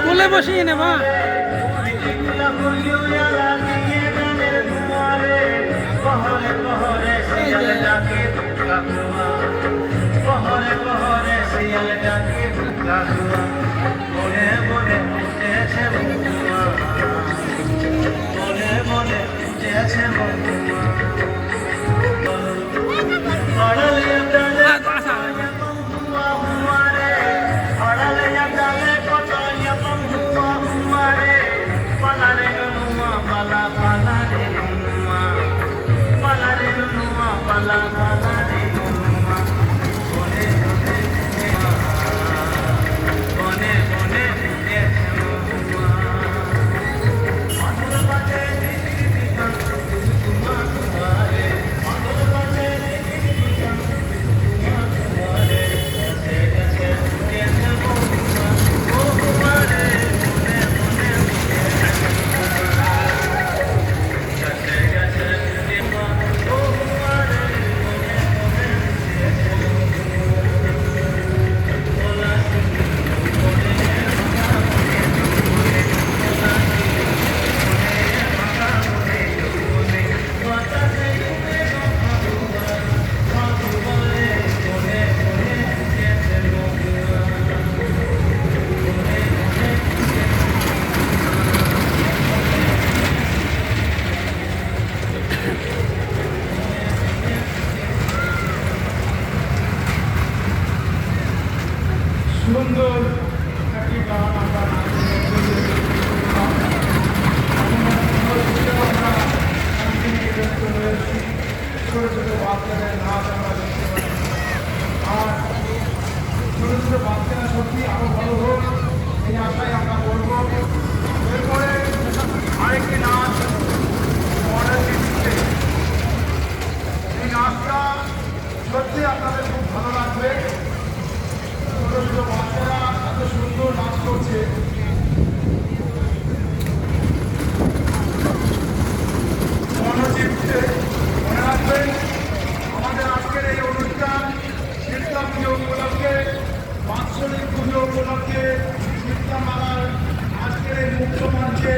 কোলে বসিয়ে নে মা সুন্দর একটি গান আমরা ছোটো ছোটো বাচ্চাদের নাচ আমরা দেখতে পাই আর ছোটো ছোটো বাচ্চারা সত্যি আরও ভালো হোক এই আশায় আমরা করব। এরপরে আরেকটি নাচ মডার্ন মিউজিকে এই নাচটা সত্যি আপনাদের খুব ভালো লাগবে। ছোটো ছোটো বাচ্চারা এত সুন্দর নাচ করছে। মনোচিত্তে মনে রাখবেন আমাদের আজকের এই অনুষ্ঠান শীতলা পুজো উপলক্ষে, বাৎসরিক পুজো উপলক্ষে শীতলা মালার আজকের এই মুখ্য মঞ্চে